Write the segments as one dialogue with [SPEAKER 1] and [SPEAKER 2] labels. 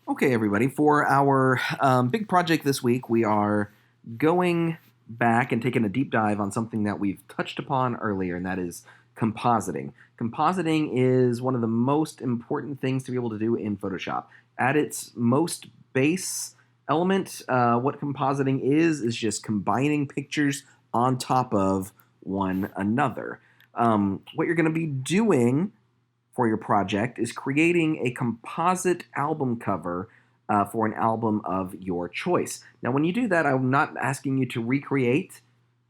[SPEAKER 1] Okay, everybody, for our big project this week, we are going back and taking a deep dive on something that we've touched upon earlier, and that is compositing. Compositing is one of the most important things to be able to do in Photoshop. At its most base element, what compositing is just combining pictures on top of one another. What you're going to be doing for your project is creating a composite album cover for an album of your choice. Now, when you do that, I'm not asking you to recreate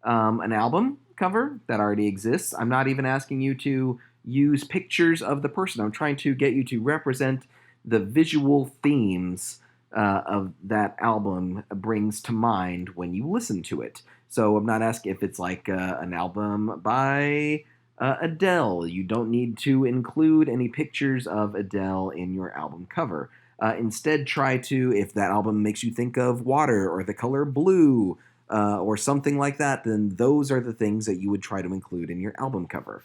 [SPEAKER 1] an album cover that already exists. I'm not even asking you to use pictures of the person. I'm trying to get you to represent the visual themes of that album brings to mind when you listen to it. So I'm not asking if it's like an album by Adele. You don't need to include any pictures of Adele in your album cover. Instead, try to, if that album makes you think of water or the color blue or something like that, then those are the things that you would try to include in your album cover.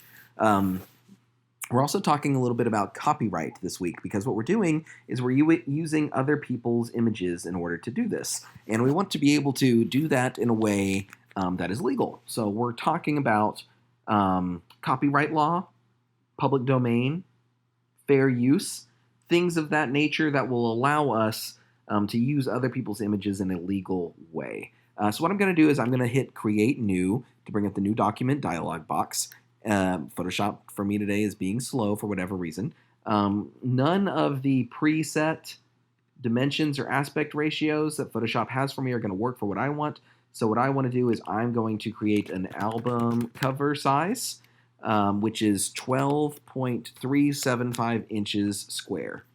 [SPEAKER 1] We're also talking a little bit about copyright this week because what we're doing is we're using other people's images in order to do this. And we want to be able to do that in a way that is legal. So we're talking about copyright law, public domain, fair use, things of that nature that will allow us to use other people's images in a legal way. So what I'm going to do is I'm going to hit Create New to bring up the New Document dialog box. Photoshop for me today is being slow for whatever reason. None of the preset dimensions or aspect ratios that Photoshop has for me are going to work for what I want. So what I want to do is I'm going to create an album cover size, which is 12.375 inches square.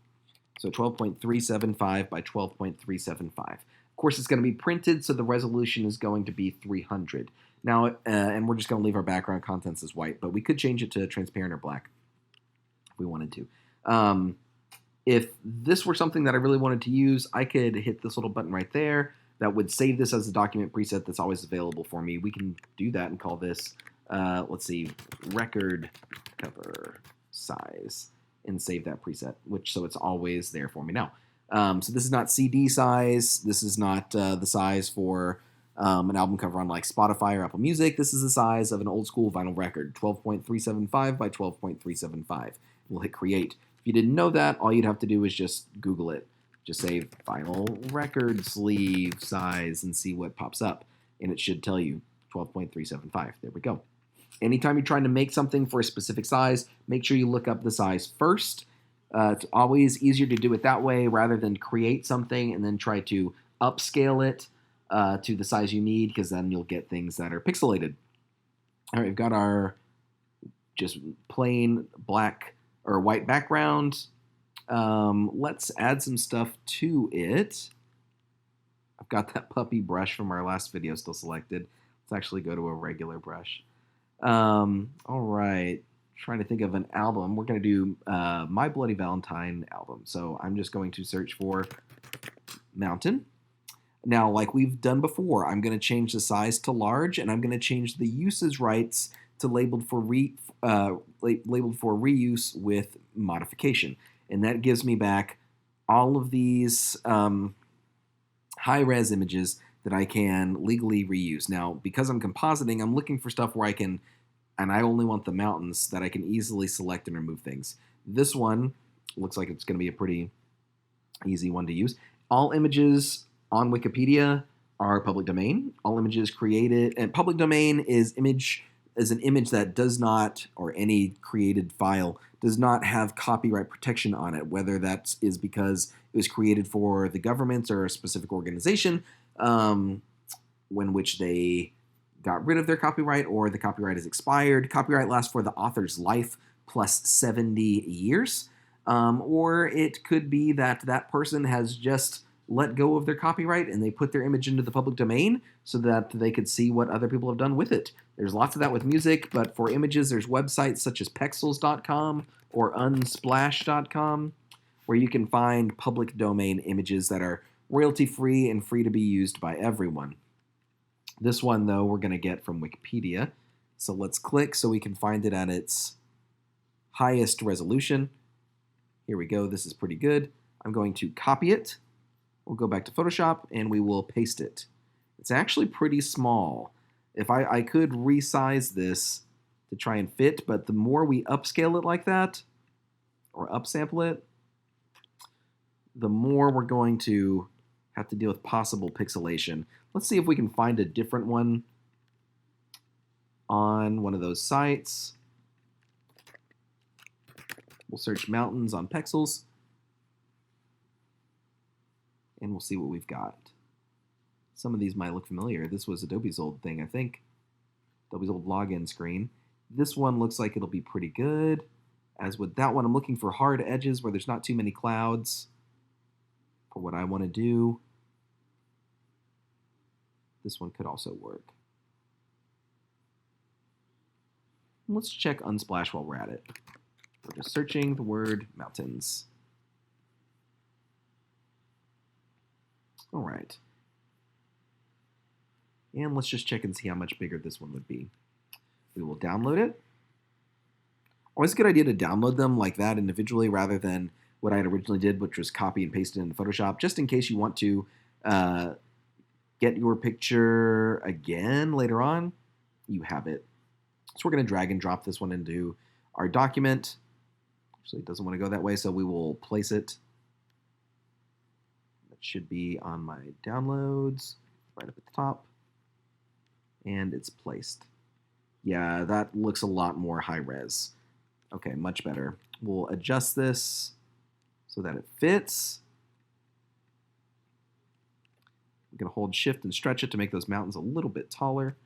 [SPEAKER 1] So 12.375 by 12.375. Of course, it's going to be printed, so the resolution is going to be 300. Now, and we're just going to leave our background contents as white, but we could change it to transparent or black if we wanted to. If this were something that I really wanted to use, I could hit this little button right there that would save this as a document preset that's always available for me. We can do that and call this, let's see, record cover size, and save that preset, so it's always there for me now. So this is not CD size. This is not the size for an album cover on like Spotify or Apple Music. This is the size of an old school vinyl record, 12.375 by 12.375. We'll hit create. If you didn't know that, all you'd have to do is just Google it. Just say vinyl record sleeve size and see what pops up. And it should tell you 12.375. There we go. Anytime you're trying to make something for a specific size, make sure you look up the size first. It's always easier to do it that way rather than create something and then try to upscale it to the size you need, because then you'll get things that are pixelated. All right, we've got our just plain black or white background. Let's add some stuff to it. I've got that puppy brush from our last video still selected. Let's actually go to a regular brush. All right, trying to think of an album. We're going to do My Bloody Valentine album. So I'm just going to search for Mountain. Now, like we've done before, I'm going to change the size to large, and I'm going to change the usage rights to labeled for reuse with modification. And that gives me back all of these high-res images that I can legally reuse. Now, because I'm compositing, I'm looking for stuff where I can, and I only want the mountains that I can easily select and remove things. This one looks like it's going to be a pretty easy one to use. All images on Wikipedia are public domain. All images created, and public domain is an image that does not, or any created file, does not have copyright protection on it, whether that is because it was created for the government or a specific organization, when which they got rid of their copyright or the copyright is expired. Copyright lasts for the author's life plus 70 years. Or it could be that that person has just let go of their copyright and they put their image into the public domain so that they could see what other people have done with it. There's lots of that with music, but for images, there's websites such as pexels.com or unsplash.com where you can find public domain images that are royalty-free and free to be used by everyone. This one, though, we're going to get from Wikipedia. So let's click so we can find it at its highest resolution. Here we go. This is pretty good. I'm going to copy it. We'll go back to Photoshop and we will paste it. It's actually pretty small. If I could resize this to try and fit, but the more we upscale it like that, or upsample it, the more we're going to have to deal with possible pixelation. Let's see if we can find a different one on one of those sites. We'll search mountains on pixels, and we'll see what we've got. Some of these might look familiar. This was Adobe's old thing, I think. Adobe's old login screen. This one looks like it'll be pretty good. As with that one, I'm looking for hard edges where there's not too many clouds for what I want to do. This one could also work. Let's check Unsplash while we're at it. We're just searching the word mountains. All right. And let's just check and see how much bigger this one would be. We will download it. Always a good idea to download them like that individually rather than what I had originally did, which was copy and paste it into Photoshop, just in case you want to get your picture again later on. You have it. So we're going to drag and drop this one into our document. Actually, it doesn't want to go that way, so we will place it. That should be on my downloads, right up at the top. And it's placed. Yeah, that looks a lot more high res. Okay, much better. We'll adjust this so that it fits. I'm going to hold shift and stretch it to make those mountains a little bit taller.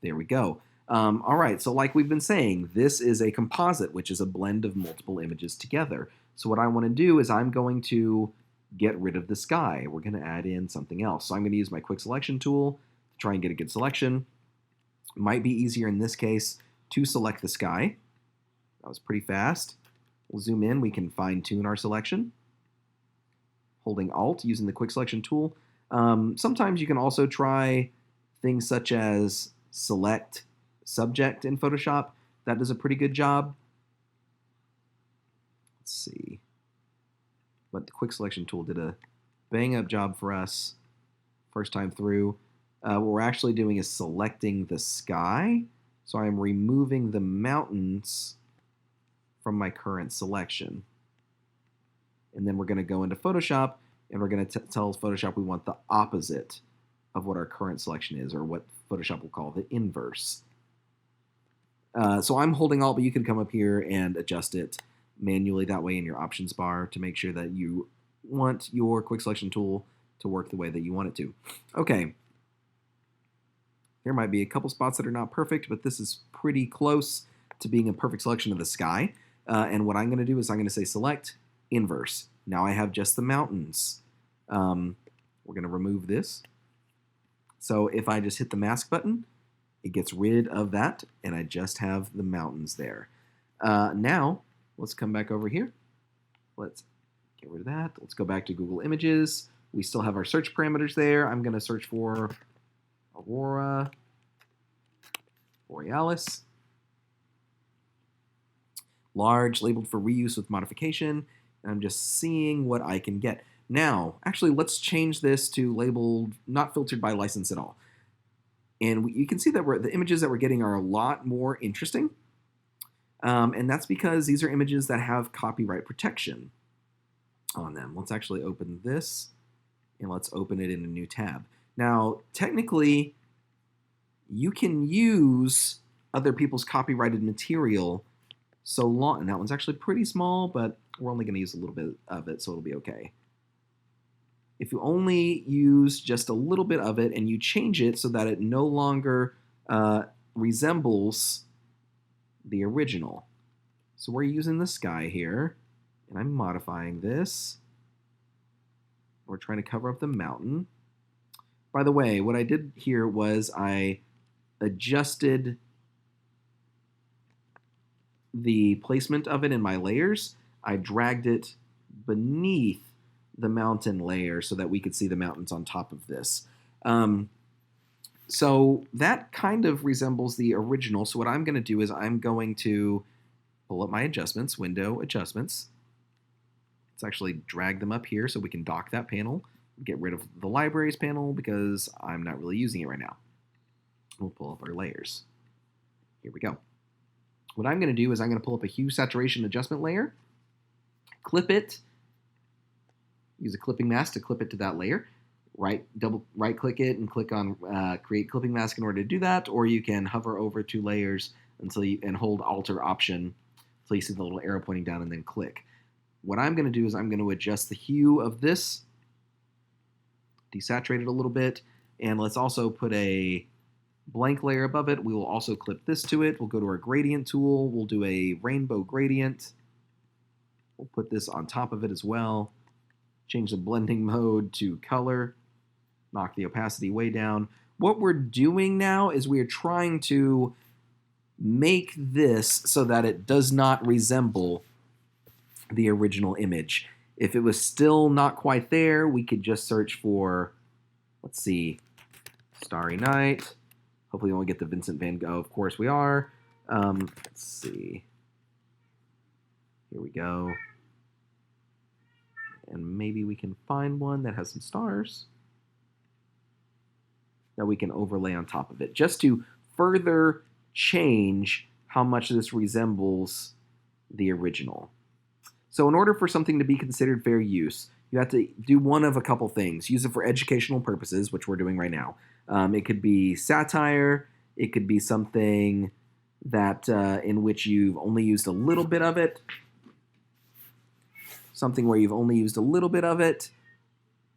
[SPEAKER 1] There we go. All right, so like we've been saying, this is a composite, which is a blend of multiple images together. So what I want to do is I'm going to get rid of the sky. We're going to add in something else. So I'm going to use my quick selection tool to try and get a good selection. It might be easier in this case to select the sky. That was pretty fast. We'll zoom in. We can fine-tune our selection. Holding Alt, using the quick selection tool. Sometimes you can also try things such as select subject in Photoshop. That does a pretty good job. Let's see. But the quick selection tool did a bang-up job for us first time through. What we're actually doing is selecting the sky. So I'm removing the mountains from my current selection. And then we're going to go into Photoshop and we're going to tell Photoshop we want the opposite of what our current selection is, or what Photoshop will call the inverse. So I'm holding Alt, but you can come up here and adjust it manually that way in your options bar to make sure that you want your quick selection tool to work the way that you want it to. Okay. There might be a couple spots that are not perfect, but this is pretty close to being a perfect selection of the sky. And what I'm going to do is I'm going to say select inverse. Now I have just the mountains. We're going to remove this. So if I just hit the mask button, it gets rid of that, and I just have the mountains there. Now, let's come back over here. Let's get rid of that. Let's go back to Google Images. We still have our search parameters there. I'm going to search for Aurora Borealis. Large, labeled for reuse with modification. And I'm just seeing what I can get. Now, actually, let's change this to labeled not filtered by license at all. And you can see that the images that we're getting are a lot more interesting. And that's because these are images that have copyright protection on them. Let's actually open this, and let's open it in a new tab. Now, technically, you can use other people's copyrighted material so long, and that one's actually pretty small, but we're only going to use a little bit of it, so it'll be okay. If you only use just a little bit of it and you change it so that it no longer resembles the original. So we're using the sky here, and I'm modifying this. We're trying to cover up the mountain. By the way, what I did here was I adjusted the placement of it in my layers. I dragged it beneath the mountain layer so that we could see the mountains on top of this. So that kind of resembles the original. So what I'm going to do is I'm going to pull up my adjustments, window adjustments. Let's actually drag them up here so we can dock that panel. Get rid of the libraries panel because I'm not really using it right now. We'll pull up our layers. Here we go. What I'm going to do is I'm going to pull up a hue saturation adjustment layer, clip it, use a clipping mask to clip it to that layer. Double right click it and click on create clipping mask in order to do that, or you can hover over 2 layers and hold Alt or Option until you see the little arrow pointing down and then click. What I'm going to do is I'm going to adjust the hue of this, desaturate it a little bit, and let's also put a blank layer above it. We will also clip this to it. We'll go to our gradient tool. We'll do a rainbow gradient. We'll put this on top of it as well. Change the blending mode to color. Knock the opacity way down. What we're doing now is we are trying to make this so that it does not resemble the original image. If it was still not quite there, we could just search for, let's see, Starry Night. Hopefully we won't get the Vincent van Gogh. Of course we are. Let's see. Here we go. And maybe we can find one that has some stars that we can overlay on top of it, just to further change how much this resembles the original. So in order for something to be considered fair use, you have to do one of a couple things. Use it for educational purposes, which we're doing right now. It could be satire. It could be something that in which you've only used a little bit of it. Something where you've only used a little bit of it.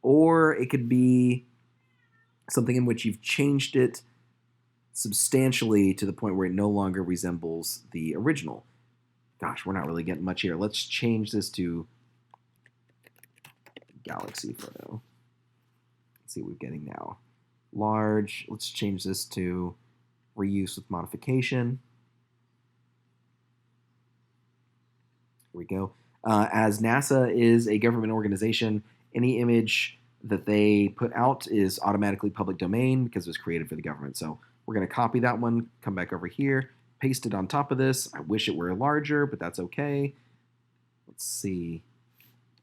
[SPEAKER 1] Or it could be something in which you've changed it substantially to the point where it no longer resembles the original. Gosh, we're not really getting much here. Let's change this to Galaxy Photo. Let's see what we're getting now. Large. Let's change this to reuse with modification. Here we go. As NASA is a government organization, any image that they put out is automatically public domain because it was created for the government. So we're going to copy that one, come back over here, paste it on top of this. I wish it were larger, but that's okay. Let's see.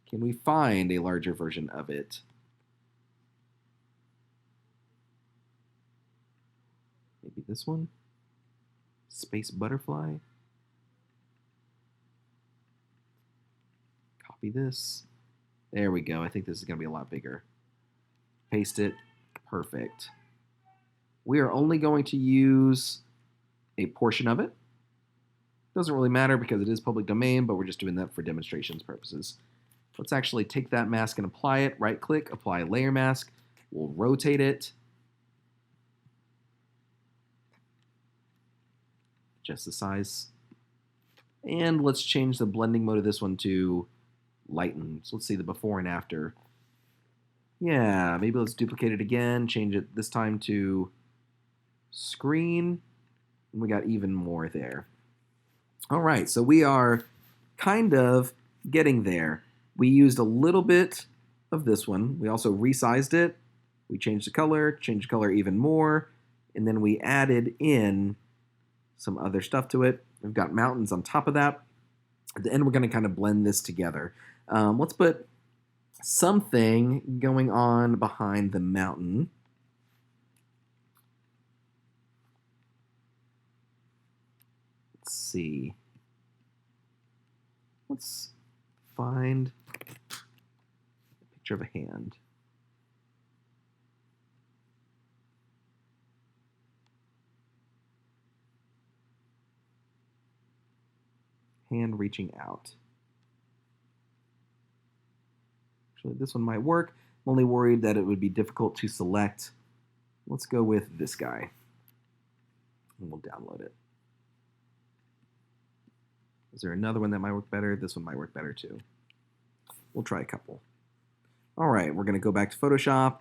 [SPEAKER 1] Can we find a larger version of it? Maybe this one? Space butterfly. Copy this. There we go. I think this is going to be a lot bigger. Paste it. Perfect. We are only going to use a portion of it. Doesn't really matter because it is public domain, but we're just doing that for demonstrations purposes. Let's actually take that mask and apply it. Right click, apply layer mask. We'll rotate it. Adjust the size. And let's change the blending mode of this one to lighten. So let's see the before and after. Yeah, maybe let's duplicate it again, change it this time to screen, and we got even more there. All right, so we are kind of getting there. We used a little bit of this one. We also resized it. We changed the color even more, and then we added in some other stuff to it. We've got mountains on top of that. At the end, we're going to kind of blend this together. Let's put something going on behind the mountain. Let's see. Let's find a picture of a hand. Hand reaching out. Actually, this one might work. I'm only worried that it would be difficult to select. Let's go with this guy. And we'll download it. Is there another one that might work better? This one might work better too. We'll try a couple. All right, we're going to go back to Photoshop.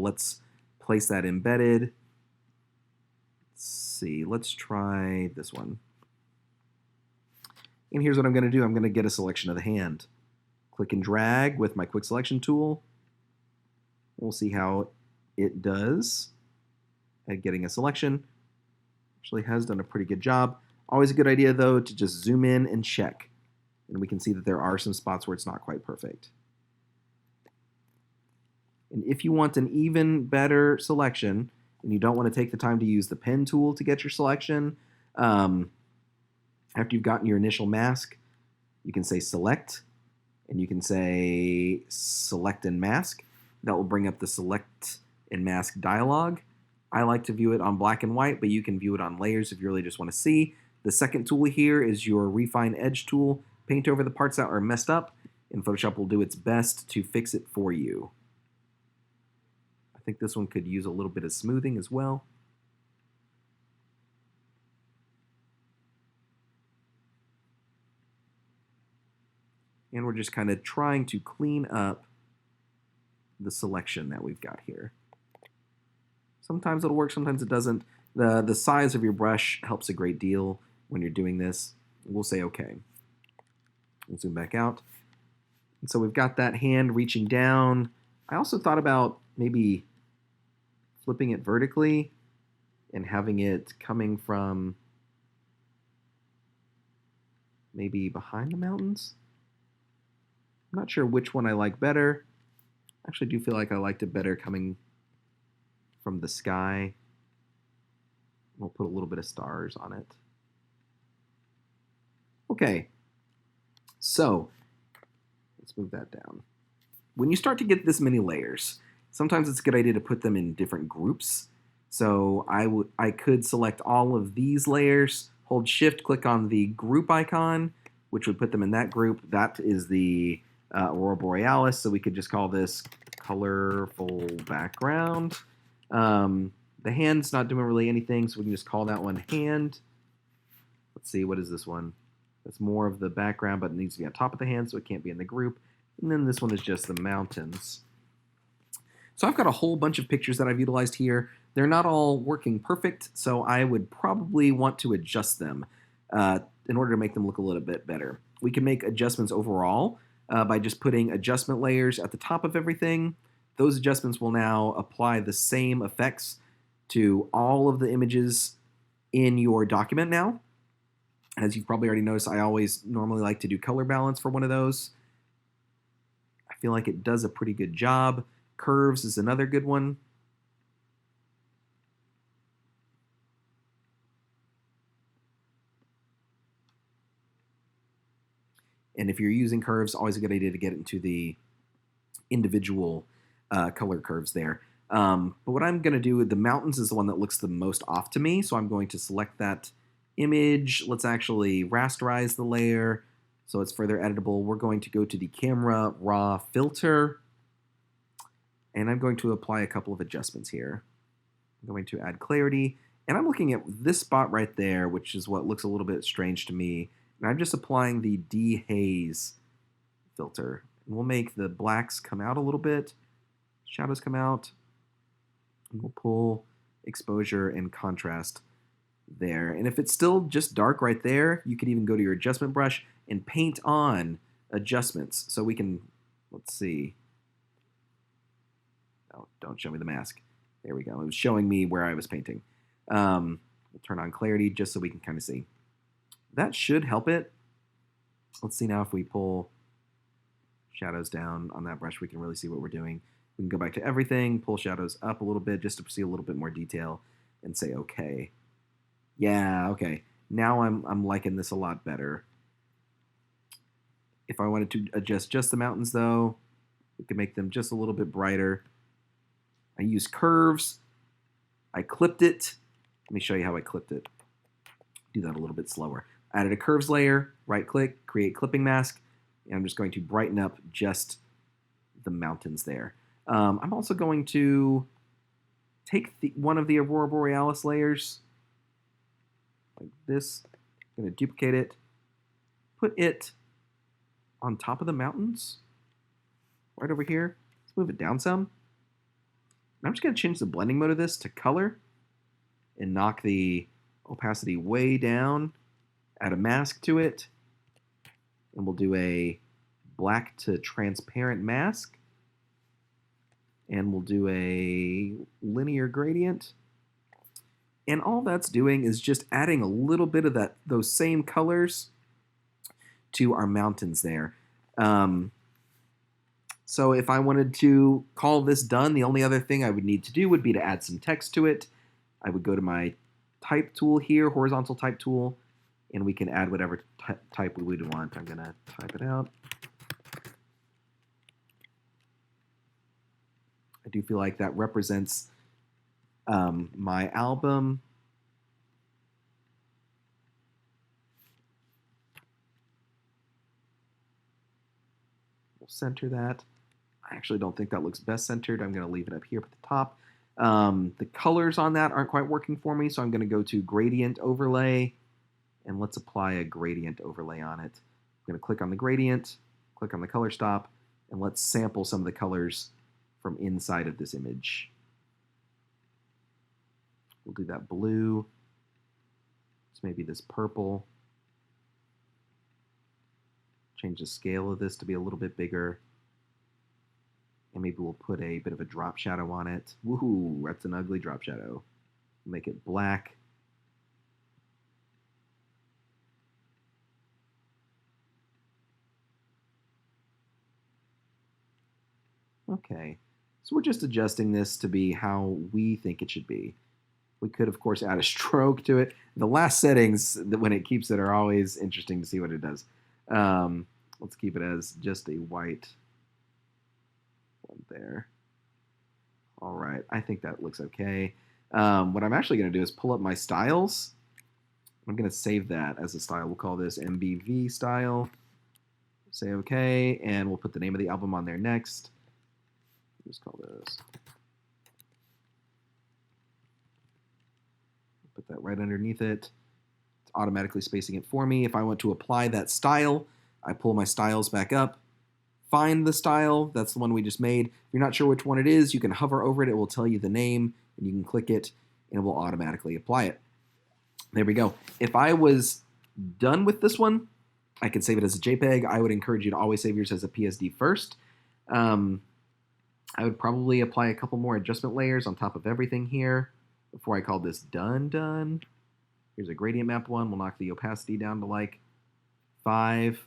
[SPEAKER 1] Let's place that embedded. Let's see, let's try this one. And here's what I'm going to do. I'm going to get a selection of the hand. Click and drag with my quick selection tool. We'll see how it does at getting a selection. Actually has done a pretty good job. Always a good idea, though, to just zoom in and check. And we can see that there are some spots where it's not quite perfect. And if you want an even better selection, and you don't want to take the time to use the pen tool to get your selection, after you've gotten your initial mask, you can say select, and you can say select and mask. That will bring up the select and mask dialog. I like to view it on black and white, but you can view it on layers if you really just want to see. The second tool here is your refine edge tool. Paint over the parts that are messed up, and Photoshop will do its best to fix it for you. I think this one could use a little bit of smoothing as well. And we're just kind of trying to clean up the selection that we've got here. Sometimes it'll work, sometimes it doesn't. The size of your brush helps a great deal when you're doing this. We'll say okay. We'll zoom back out. And so we've got that hand reaching down. I also thought about maybe flipping it vertically and having it coming from maybe behind the mountains. I'm not sure which one I like better. I actually do feel like I liked it better coming from the sky. We'll put a little bit of stars on it. Okay, so let's move that down. When you start to get this many layers, sometimes it's a good idea to put them in different groups. So I could select all of these layers, hold shift, click on the group icon, which would put them in that group. That is the Aurora Borealis, so we could just call this colorful background. The hand's not doing really anything, so we can just call that one hand. Let's see, what is this one? That's more of the background, but it needs to be on top of the hand, so it can't be in the group. And then this one is just the mountains. So I've got a whole bunch of pictures that I've utilized here. They're not all working perfect, so I would probably want to adjust them in order to make them look a little bit better. We can make adjustments overall by just putting adjustment layers at the top of everything. Those adjustments will now apply the same effects to all of the images in your document now. As you've probably already noticed, I always normally like to do color balance for one of those. I feel like it does a pretty good job. Curves is another good one. And if you're using curves, always a good idea to get into the individual color curves there. But what I'm going to do, the mountains is the one that looks the most off to me, so I'm going to select that image. Let's actually rasterize the layer so it's further editable. We're going to go to the camera raw filter, and I'm going to apply a couple of adjustments here. I'm going to add clarity, and I'm looking at this spot right there, which is what looks a little bit strange to me, and I'm just applying the dehaze filter. And we'll make the blacks come out a little bit, shadows come out, and we'll pull exposure and contrast there. And if it's still just dark right there, you could even go to your adjustment brush and paint on adjustments. So we can, let's see. Oh, don't show me the mask. There we go. It was showing me where I was painting. We'll turn on clarity just so we can kind of see. That should help it. Let's see now if we pull shadows down on that brush, we can really see what we're doing. We can go back to everything, pull shadows up a little bit just to see a little bit more detail and say okay. Yeah, okay. Now I'm liking this a lot better. If I wanted to adjust just the mountains though, we could make them just a little bit brighter. I use curves. I clipped it. Let me show you how I clipped it. Do that a little bit slower. Added a curves layer, right click, create clipping mask, and I'm just going to brighten up just the mountains there. I'm also going to take one of the Aurora Borealis layers, like this. I'm going to duplicate it, put it on top of the mountains, right over here. Let's move it down some. And I'm just going to change the blending mode of this to color and knock the opacity way down, add a mask to it, and we'll do a black to transparent mask, and we'll do a linear gradient. And all that's doing is just adding a little bit of those same colors to our mountains there. So if I wanted to call this done, the only other thing I would need to do would be to add some text to it. I would go to my type tool here, horizontal type tool, and we can add whatever type we would want. I'm going to type it out. I do feel like that represents my album. We'll center that. I actually don't think that looks best centered. I'm going to leave it up here at the top. The colors on that aren't quite working for me, so I'm going to go to gradient overlay, and let's apply a gradient overlay on it. I'm going to click on the gradient, click on the color stop, and let's sample some of the colors from inside of this image. We'll do that blue. It's maybe this purple. Change the scale of this to be a little bit bigger. And maybe we'll put a bit of a drop shadow on it. Woohoo, that's an ugly drop shadow. Make it black. Okay, so we're just adjusting this to be how we think it should be. We could, of course, add a stroke to it. The last settings, when it keeps it, are always interesting to see what it does. Let's keep it as just a white one there. All right, I think that looks okay. What I'm actually going to do is pull up my styles. I'm going to save that as a style. We'll call this MBV style. Say okay, and we'll put the name of the album on there next. Just call this. Put that right underneath it. It's automatically spacing it for me. If I want to apply that style, I pull my styles back up, find the style. That's the one we just made. If you're not sure which one it is, you can hover over it. It will tell you the name, and you can click it, and it will automatically apply it. There we go. If I was done with this one, I could save it as a JPEG. I would encourage you to always save yours as a PSD first. I would probably apply a couple more adjustment layers on top of everything here before I call this done. Here's a gradient map one. We'll knock the opacity down to like 5.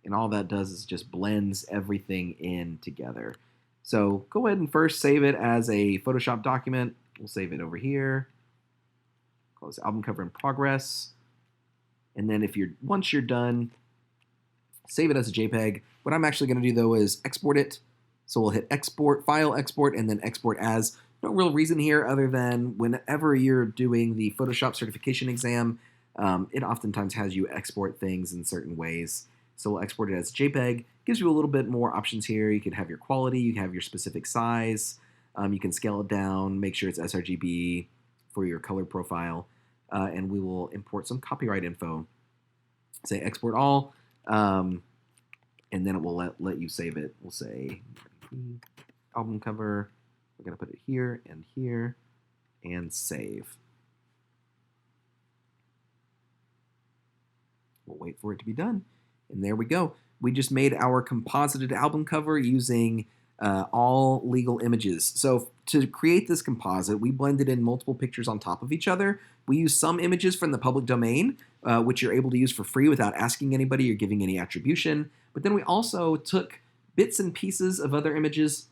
[SPEAKER 1] And all that does is just blends everything in together. So go ahead and first save it as a Photoshop document. We'll save it over here. Call this album cover in progress. And then once you're done, save it as a JPEG. What I'm actually going to do though is export it. So we'll hit export, file export, and then export as. No real reason here other than whenever you're doing the Photoshop certification exam, it oftentimes has you export things in certain ways. So we'll export it as JPEG. Gives you a little bit more options here. You can have your quality, you can have your specific size, you can scale it down, make sure it's sRGB for your color profile, and we will import some copyright info. Say export all, and then it will let you save it. We'll say album cover. We're going to put it here, and save. We'll wait for it to be done. And there we go. We just made our composited album cover using all legal images. So to create this composite, we blended in multiple pictures on top of each other. We used some images from the public domain, which you're able to use for free without asking anybody or giving any attribution. But then we also took bits and pieces of other images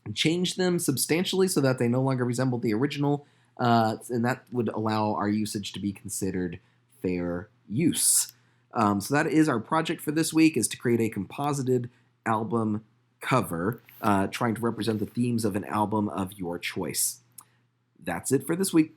[SPEAKER 1] and changed them substantially so that they no longer resembled the original, and that would allow our usage to be considered fair use. So that is our project for this week, is to create a composited album cover, trying to represent the themes of an album of your choice. That's it for this week.